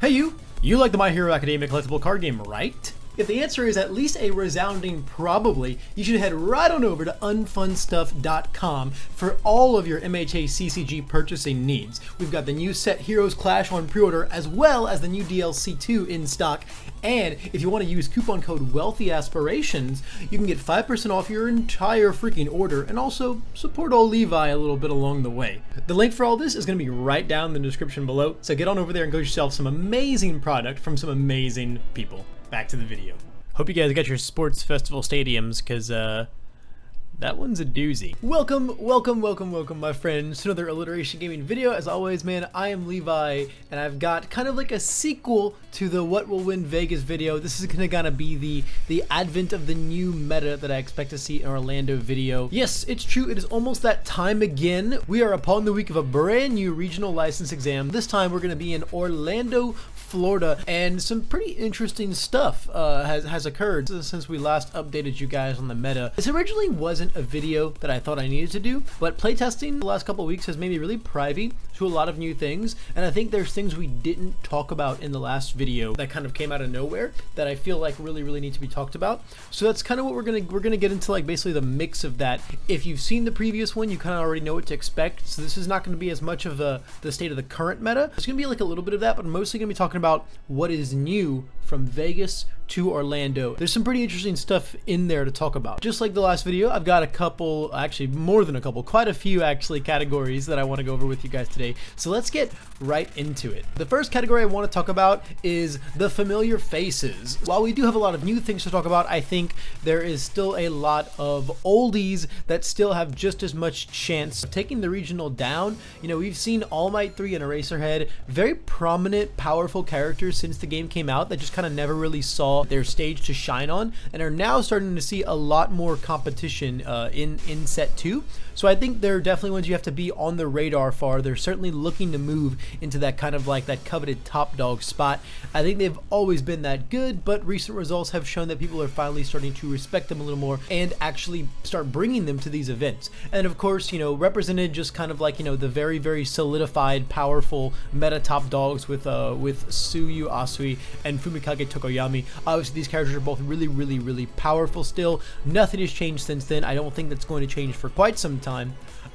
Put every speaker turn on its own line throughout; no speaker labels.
Hey you like the My Hero Academia collectible card game, right? If the answer is at least a resounding probably, you should head right on over to unfunstuff.com for all of your MHA CCG purchasing needs. We've got the new set Heroes Clash on pre-order, as well as the new DLC 2 in stock. And if you want to use coupon code Wealthy Aspirations, you can get 5% off your entire freaking order and also support old Levi a little bit along the way. The link for all this is going to be right down in the description below, so get on over there and go get yourself some amazing product from some amazing people. Back to the video. Hope you guys got your sports festival stadiums, because that one's a doozy. Welcome, my friends, to another Alliteration Gaming video. As always, man, I am Levi, and I've got kind of like a sequel to the What Will Win Vegas video. This is gonna be the advent of the new meta that I expect to see in Orlando video. Yes, it's true, it is almost that time again. We are upon the week of a brand new regional license exam. This time we're gonna be in Orlando, Florida, and some pretty interesting stuff has occurred since we last updated you guys on the meta. This originally wasn't a video that I thought I needed to do, but playtesting the last couple of weeks has made me really privy to a lot of new things, and I think there's things we didn't talk about in the last video that kind of came out of nowhere that I feel like really need to be talked about. So that's kind of what we're gonna get into, like basically the mix of that. If you've seen the previous one, you kind of already know what to expect, so this is not going to be as much of the state of the current meta. It's going to be like a little bit of that, but I'm mostly going to be talking about what is new from Vegas to Orlando. There's some pretty interesting stuff in there to talk about. Just like the last video, I've got a couple, actually more than a couple, quite a few actually categories that I want to go over with you guys today. So let's get right into it. The first category I want to talk about is the familiar faces. While we do have a lot of new things to talk about, I think there is still a lot of oldies that still have just as much chance of taking the regional down. You know, we've seen All Might 3 and Eraserhead, very prominent, powerful characters since the game came out that just kind of never really saw their stage to shine on, and are now starting to see a lot more competition in set 2. So I think they're definitely ones you have to be on the radar for. They're certainly looking to move into that kind of like that coveted top dog spot. I think they've always been that good, but recent results have shown that people are finally starting to respect them a little more and actually start bringing them to these events. And of course, you know, represented just kind of like, you know, the very solidified, powerful meta top dogs with Tsuyu Asui and Fumikage Tokoyami. Obviously, these characters are both really powerful still. Nothing has changed since then. I don't think that's going to change for quite some time.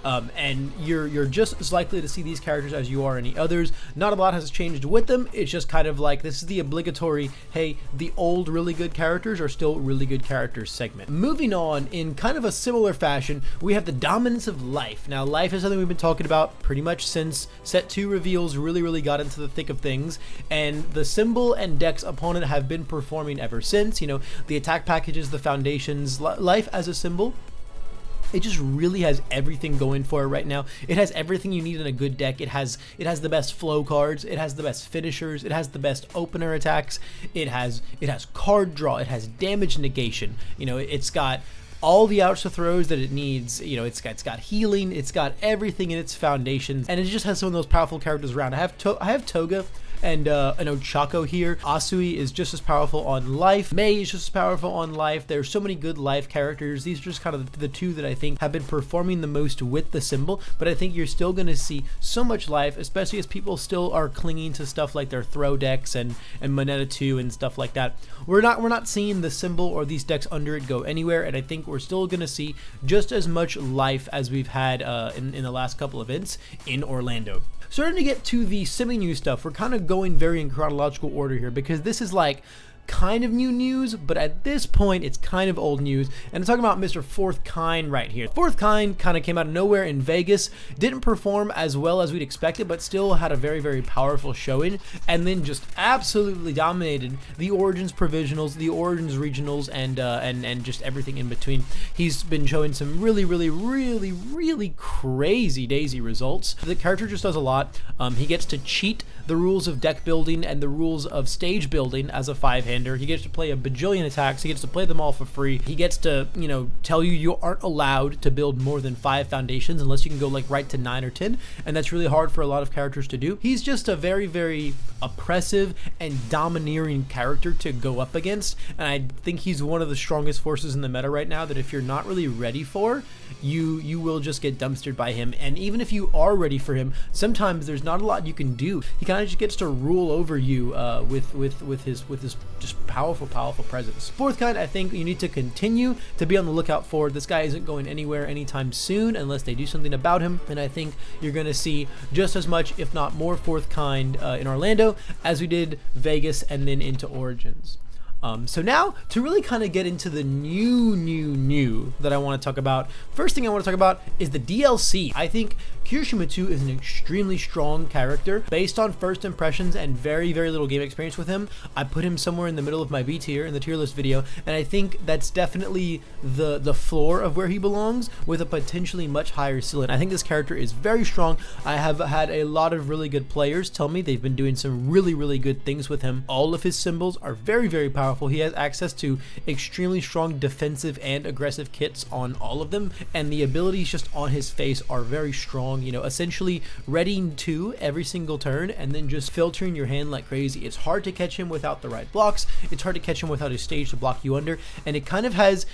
And you're just as likely to see these characters as you are any others. Not a lot has changed with them. It's just kind of like, this is the obligatory, hey, the old really good characters are still really good characters segment. Moving on, in kind of a similar fashion, we have the dominance of life. Now, life is something we've been talking about pretty much since set 2 reveals really got into the thick of things, and the symbol and dex opponent have been performing ever since. You know, the attack packages, the foundations, life as a symbol, it just really has everything going for it right now. It has everything you need in a good deck. It has the best flow cards, it has the best finishers, it has the best opener attacks, it has card draw, it has damage negation. You know, it's got all the outs to throws that it needs. You know, it's got healing, it's got everything in its foundations, and it just has some of those powerful characters around. I have Toga and Ochako here. Asui is just as powerful on life. Mei is just as powerful on life. There's so many good life characters. These are just kind of the two that I think have been performing the most with the symbol, but I think you're still going to see so much life, especially as people still are clinging to stuff like their throw decks and Moneta 2 and stuff like that. We're not seeing the symbol or these decks under it go anywhere, and I think we're still going to see just as much life as we've had in the last couple events in Orlando. Starting to get to the semi-new stuff, we're kind of going very in chronological order here, because this is like kind of new news, but at this point it's kind of old news. And I'm talking about Mr. Fourth Kind right here. Fourth Kind kind of came out of nowhere in Vegas, didn't perform as well as we'd expected, but still had a very powerful showing, and then just absolutely dominated the Origins Provisionals, the Origins Regionals, and just everything in between. He's been showing some really crazy daisy results. The character just does a lot. He gets to cheat the rules of deck building and the rules of stage building as a 5-hander. He gets to play a bajillion attacks. He gets to play them all for free. He gets to, you know, tell you aren't allowed to build more than 5 foundations unless you can go like right to 9 or 10, and that's really hard for a lot of characters to do. He's just a very oppressive and domineering character to go up against, and I think he's one of the strongest forces in the meta right now that if you're not really ready for, you will just get dumpstered by him. And even if you are ready for him, sometimes there's not a lot you can do. He kind kind of just gets to rule over you with his just powerful presence. Fourth kind, I think you need to continue to be on the lookout for. This guy isn't going anywhere anytime soon unless they do something about him, and I think you're going to see just as much, if not more, fourth kind in Orlando as we did Vegas and then into Origins. So now, to really kind of get into the new that I want to talk about, first thing I want to talk about is the DLC. I think Kirishima 2 is an extremely strong character. Based on first impressions and very little game experience with him, I put him somewhere in the middle of my B tier in the tier list video, and I think that's definitely the floor of where he belongs, with a potentially much higher ceiling. I think this character is very strong. I have had a lot of really good players tell me they've been doing some really good things with him. All of his symbols are very powerful. He has access to extremely strong defensive and aggressive kits on all of them, and the abilities just on his face are very strong, you know, essentially readying to every single turn and then just filtering your hand like crazy. It's hard to catch him without the right blocks. It's hard to catch him without a stage to block you under, and it kind of has,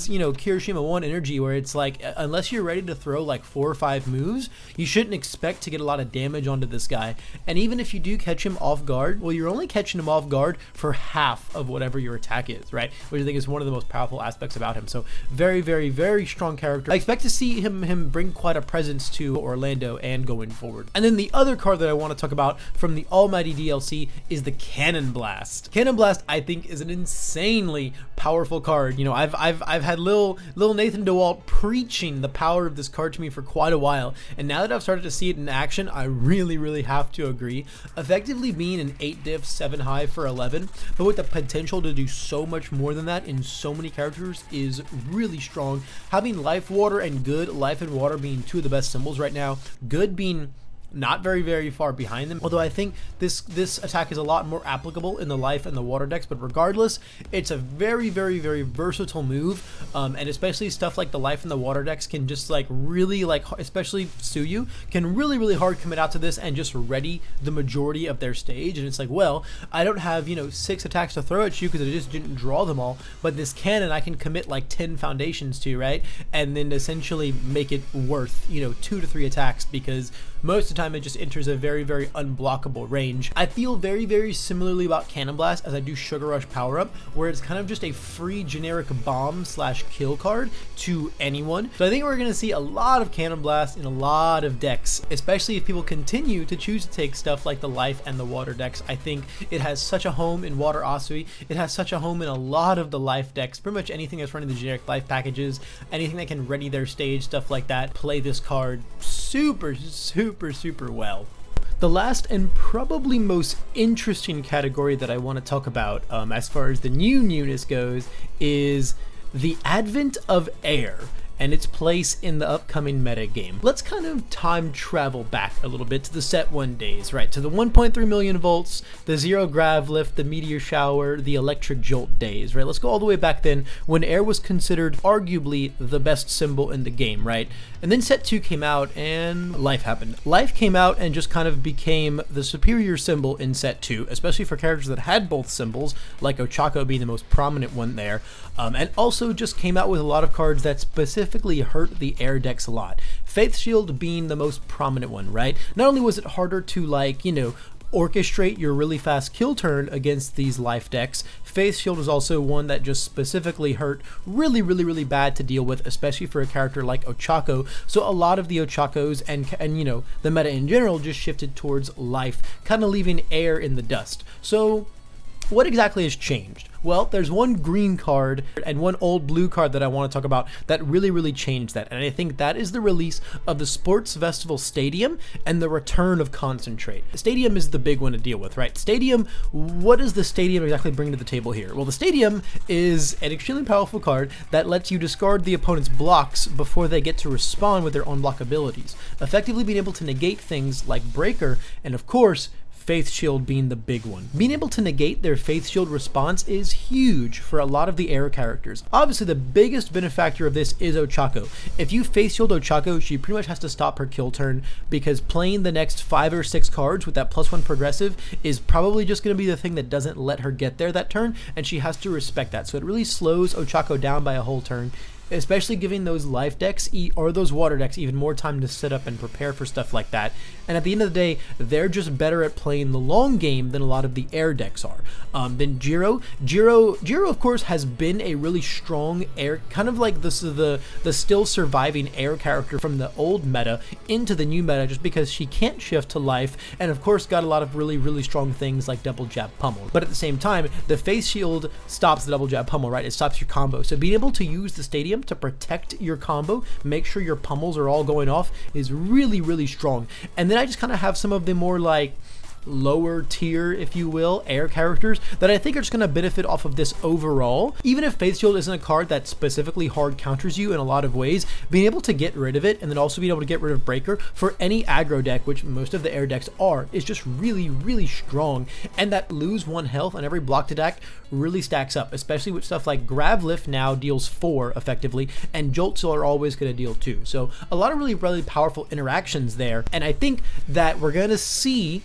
you know, Kirishima 1 energy, where it's like, unless you're ready to throw like 4 or 5 moves, you shouldn't expect to get a lot of damage onto this guy. And even if you do catch him off guard, well, you're only catching him off guard for half of whatever your attack is, right? Which I think is one of the most powerful aspects about him. So very strong character. I expect to see him bring quite a presence to Orlando and going forward. And then the other card that I want to talk about from the Almighty DLC is the Canon Blast. Canon Blast, I think, is an insanely powerful card. You know, I've had Lil Nathan DeWalt preaching the power of this card to me for quite a while, and now that I've started to see it in action, I really have to agree. Effectively being an 8 diff 7 high for 11, but with the potential to do so much more than that in so many characters is really strong. Having life, water, and good, life and water being 2 of the best symbols right now, good being not very far behind them, although I think this attack is a lot more applicable in the life and the water decks. But regardless, it's a very versatile move, and especially stuff like the life and the water decks can just like really, like, especially Suyu can really hard commit out to this and just ready the majority of their stage. And it's like, well, I don't have, you know, 6 attacks to throw at you because I just didn't draw them all, but this cannon I can commit like 10 foundations to, right? And then essentially make it worth, you know, 2 to 3 attacks, because most of the time it just enters a very unblockable range. I feel very similarly about Canon Blast as I do Sugar Rush Power Up, where it's kind of just a free generic bomb / kill card to anyone. So I think we're going to see a lot of Canon Blast in a lot of decks, especially if people continue to choose to take stuff like the life and the water decks. I think it has such a home in Water Asui. It has such a home in a lot of the life decks. Pretty much anything that's running the generic life packages, anything that can ready their stage, stuff like that, play this card super well. The last and probably most interesting category that I want to talk about as far as the newness goes is the advent of air and its place in the upcoming meta game. Let's kind of time travel back a little bit to the Set 1 days, right? To the 1.3 million volts, the zero grav lift, the meteor shower, the electric jolt days, right? Let's go all the way back then when air was considered arguably the best symbol in the game, right? And then Set 2 came out and life happened. Life came out and just kind of became the superior symbol in Set 2, especially for characters that had both symbols, like Ochako being the most prominent one there, and also just came out with a lot of cards that specifically hurt the air decks a lot. Faith Shield being the most prominent one, right? Not only was it harder to, like, you know, orchestrate your really fast kill turn against these life decks, Faith Shield is also one that just specifically hurt really bad to deal with, especially for a character like Ochako. So a lot of the Ochakos and you know, the meta in general just shifted towards life, kind of leaving air in the dust. So what exactly has changed? Well, there's one green card and one old blue card that I want to talk about that really changed that, and I think that is the release of the Sports Festival Stadium and the return of Concentrate. Stadium is the big one to deal with, right? Stadium, what does the Stadium exactly bring to the table here? Well, the Stadium is an extremely powerful card that lets you discard the opponent's blocks before they get to respond with their own block abilities, effectively being able to negate things like Breaker and, of course, Faith Shield being the big one. Being able to negate their Faith Shield response is huge for a lot of the air characters. Obviously, the biggest benefactor of this is Ochako. If you Faith Shield Ochako, she pretty much has to stop her kill turn, because playing the next 5 or 6 cards with that +1 progressive is probably just going to be the thing that doesn't let her get there that turn, and she has to respect that. So it really slows Ochako down by a whole turn. especially giving those life decks or those water decks even more time to set up and prepare for stuff like that. And at the end of the day, they're just better at playing the long game than a lot of the air decks are. Then Jiro, of course, has been a really strong air, kind of like the still surviving air character from the old meta into the new meta, just because she can't shift to life, and of course got a lot of really strong things like double jab pummel. But at the same time, the face shield stops the double jab pummel, right? It stops your combo. So being able to use the stadium to protect your combo, make sure your pummels are all going off, is really strong. And then I just kind of have some of the more like lower tier, if you will, air characters that I think are just going to benefit off of this overall. Even if Faith Shield isn't a card that specifically hard counters you in a lot of ways, being able to get rid of it and then also being able to get rid of Breaker for any aggro deck, which most of the air decks are, is just really strong. And that lose 1 health on every blocked attack really stacks up, especially with stuff like Grab Lift now deals 4 effectively, and Jolt Seal are always going to deal 2. So a lot of really powerful interactions there. And I think that we're going to see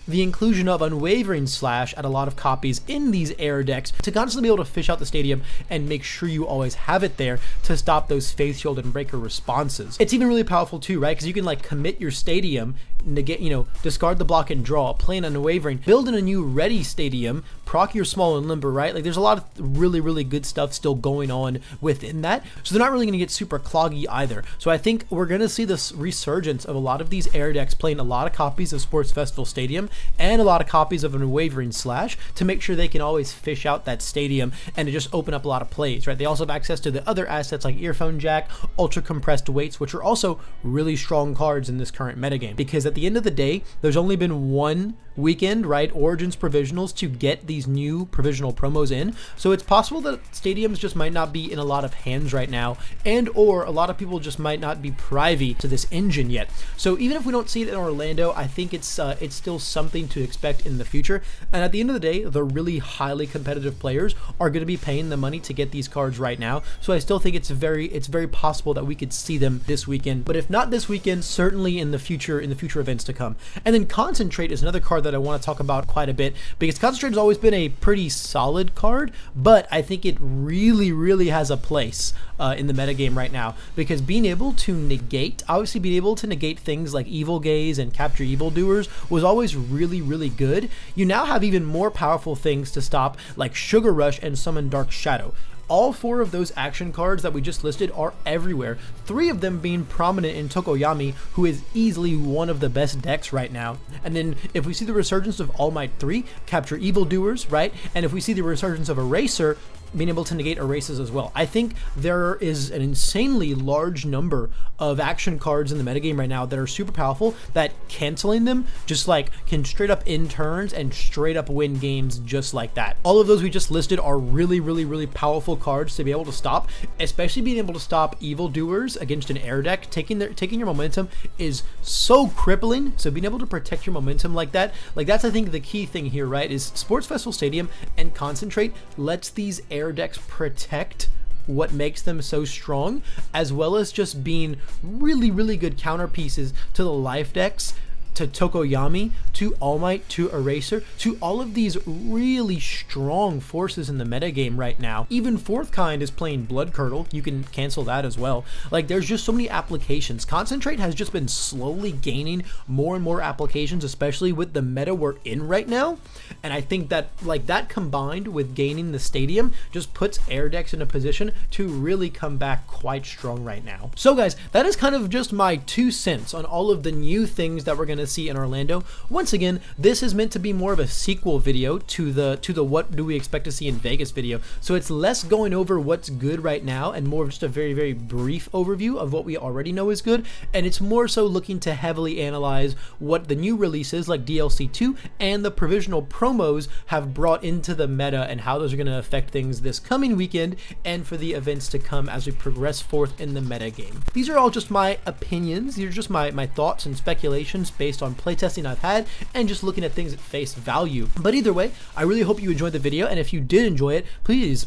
the inclusion of Unwavering Slash at a lot of copies in these air decks to constantly be able to fish out the stadium and make sure you always have it there to stop those Faith Shield and Breaker responses. It's even really powerful too, right? Because you can like commit your stadium, negate, discard the block and draw, play an Unwavering, build in a new ready stadium, proc your small and limber, right? Like there's a lot of really good stuff still going on within that. So they're not really going to get super cloggy either. So I think we're going to see this resurgence of a lot of these air decks playing a lot of copies of Sports Festival Stadium and a lot of copies of an Unwavering Slash to make sure they can always fish out that stadium and to just open up a lot of plays, right? They also have access to the other assets like Earphone Jack, Ultra Compressed Weights, which are also really strong cards in this current metagame. Because at the end of the day, there's only been one weekend, right? Origins provisionals to get these new provisional promos in. So it's possible that stadiums just might not be in a lot of hands right now, and or a lot of people just might not be privy to this engine yet. So even if we don't see it in Orlando, I think it's still something to expect in the future. And at the end of the day, the really highly competitive players are going to be paying the money to get these cards right now. So I still think it's very possible that we could see them this weekend. But if not this weekend, certainly in the future events to come. And then Concentrate is another card that I want to talk about quite a bit, because Concentrate has always been a pretty solid card, but I think it really has a place in the metagame right now, because being able to negate, obviously being able to negate things like Evil Gaze and Capture Evildoers was always really good. You now have even more powerful things to stop, like Sugar Rush and Summon Dark Shadow. All 4 of those action cards that we just listed are everywhere, 3 of them being prominent in Tokoyami, who is easily one of the best decks right now. And then if we see the resurgence of All Might 3, Capture Evildoers, right? And if we see the resurgence of Eraser, being able to negate erases as well. I think there is an insanely large number of action cards in the metagame right now that are super powerful, that canceling them just like can straight up end turns and straight up win games just like that. All of those we just listed are really powerful cards to be able to stop, especially being able to stop Evildoers against an air deck. Taking your momentum is so crippling, so being able to protect your momentum like that's I think the key thing here, right? Is Sports Festival Stadium and Concentrate lets these air decks protect what makes them so strong, as well as just being really good counter pieces to the life decks, to Tokoyami, to All Might, to Eraser, to all of these really strong forces in the metagame right now. Even Fourth Kind is playing Blood Curdle. You can cancel that as well. Like, there's just so many applications. Concentrate has just been slowly gaining more and more applications, especially with the meta we're in right now. And I think that, like, that combined with gaining the stadium just puts air decks in a position to really come back quite strong right now. So guys, that is kind of just my 2 cents on all of the new things that we're going to see in Orlando. Once again, this is meant to be more of a sequel video to the what do we expect to see in Vegas video. So it's less going over what's good right now and more of just a very brief overview of what we already know is good, and it's more so looking to heavily analyze what the new releases like DLC 2 and the provisional promos have brought into the meta and how those are going to affect things this coming weekend and for the events to come as we progress forth in the meta game. These are all just my opinions. These are just my thoughts and speculations based on playtesting I've had and just looking at things at face value. But either way, I really hope you enjoyed the video, and if you did enjoy it, please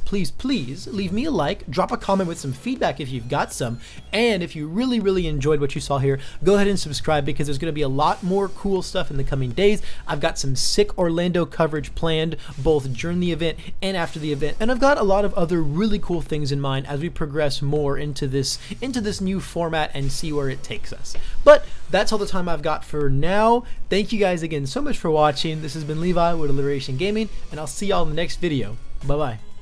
leave me a like, drop a comment with some feedback if you've got some, and if you really enjoyed what you saw here, go ahead and subscribe, because there's going to be a lot more cool stuff in the coming days. I've got some sick Orlando coverage planned both during the event and after the event, and I've got a lot of other really cool things in mind as we progress more into this new format and see where it takes us. But that's all the time I've got for now. Thank you guys again so much for watching. This has been Levi with Alliteration Gaming, and I'll see y'all in the next video. Bye bye.